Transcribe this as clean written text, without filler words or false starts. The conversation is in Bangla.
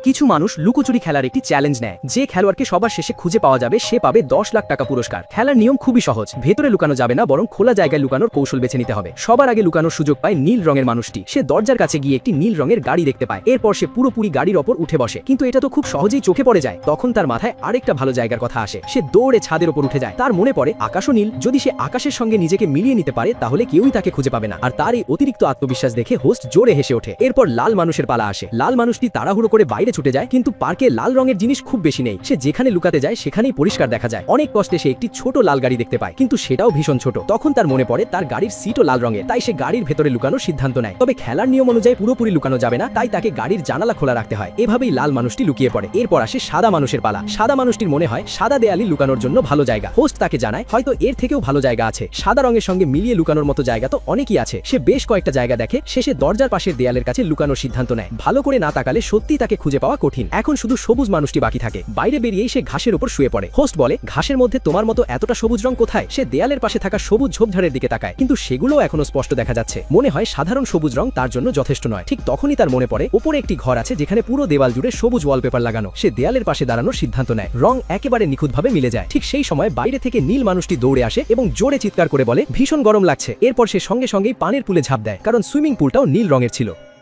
কিছু মানুষ লুকোচুরি খেলার একটি চ্যালেঞ্জ নেয়, যে খেলোয়াড়কে সবার শেষে খুঁজে পাওয়া যাবে সে পাবে 10 লাখ টাকা পুরস্কার। খেলার নিয়ম খুবই সহজ, ভেতরে লুকানো যাবে না, বরং খোলা জায়গায় লুকানোর কৌশল বেছে নিতে হবে। সবার আগে লুকানোর সুযোগ পায় নীল রঙের মানুষটি। সে দরজার কাছে গিয়ে একটি নীল রঙের গাড়ি দেখতে পায়, এরপর সে পুরোপুরি গাড়ির ওপর উঠে বসে। কিন্তু এটা তো খুব সহজেই চোখে পড়ে যায়। তখন তার মাথায় আরেকটা ভালো জায়গার কথা আসে। সে দৌড়ে ছাদের ওপর উঠে যায়। তার মনে পড়ে আকাশও নীল, যদি সে আকাশের সঙ্গে নিজেকে মিলিয়ে নিতে পারে তাহলে কেউই তাকে খুঁজে পাবে না। আর তার এই অতিরিক্ত আত্মবিশ্বাস দেখে হোস্ট জোরে হেসে ওঠে। এরপর লাল মানুষের পালা আসে। লাল মানুষটি তাড়াহুড়ো করে বাইরে ছুটে যায়, কিন্তু পার্কে লাল রঙের জিনিস খুব বেশি নেই। সে যেখানে লুকাতে যায় সেখানেই পরিষ্কার দেখা যায়। অনেক কষ্টে সে একটি ছোট লাল গাড়ি দেখতে পায়, কিন্তু সেটাও ভীষণ ছোট। তখন তার মনে পড়ে তার গাড়ির সিটও লাল রঙের, তাই সে গাড়ির ভেতরে লুকানোর সিদ্ধান্ত নেয়। তবে খেলার নিয়ম অনুযায়ী পুরোপুরি লুকানো যাবে না, তাই তাকে গাড়ির জানালা খোলা রাখতে হয়। এভাবেই লাল মানুষটি লুকিয়ে পড়ে। এরপর আসে সাদা মানুষের পালা। সাদা মানুষটির মনে হয় সাদা দেয়ালি লুকানোর জন্য ভালো জায়গা। হোস্ট তাকে জানায় হয়তো এর থেকেও ভালো জায়গা আছে। সাদা রঙের সঙ্গে মিলিয়ে লুকানোর মতো জায়গা তো অনেকই আছে। সে বেশ কয়েকটা জায়গা দেখে, শেষে দরজার পাশের দেয়ালের কাছে লুকানোর সিদ্ধান্ত নেয়। ভালো করে না তাকালে সত্যি তাকে খুঁজে পাওয়া কঠিন। এখন শুধু সবুজ মানুষটি বাকি থাকে। বাইরে বেরিয়েই সে ঘাসের উপর শুয়ে পড়ে। হোস্ট বলে, ঘাসের মধ্যে তোমার মতো এতটা সবুজ রং কোথায়? সে দেয়ালের পাশে থাকা সবুজ ঝোপঝাড়ের দিকে তাকায়, কিন্তু সেগুলোও এখনো স্পষ্ট দেখা যাচ্ছে। মনে হয় সাধারণ সবুজ রং তার জন্য যথেষ্ট নয়। ঠিক তখনই তার মনে পড়ে উপরে একটি ঘর আছে যেখানে পুরো দেওয়াল জুড়ে সবুজ ওয়ালপেপার লাগানো। সে দেয়ালের পাশে দাঁড়ানোর সিদ্ধান্ত নেয়। রং একেবারে নিখুঁতভাবে মিলে যায়। ঠিক সেই সময় বাইরে থেকে নীল মানুষটি দৌড়ে আসে এবং জোরে চিৎকার করে বলে ভীষণ গরম লাগছে। এরপর সে সঙ্গে সঙ্গেই পানির পুলে ঝাঁপ দেয়, কারণ সুইমিং পুলটাও নীল রঙের ছিল।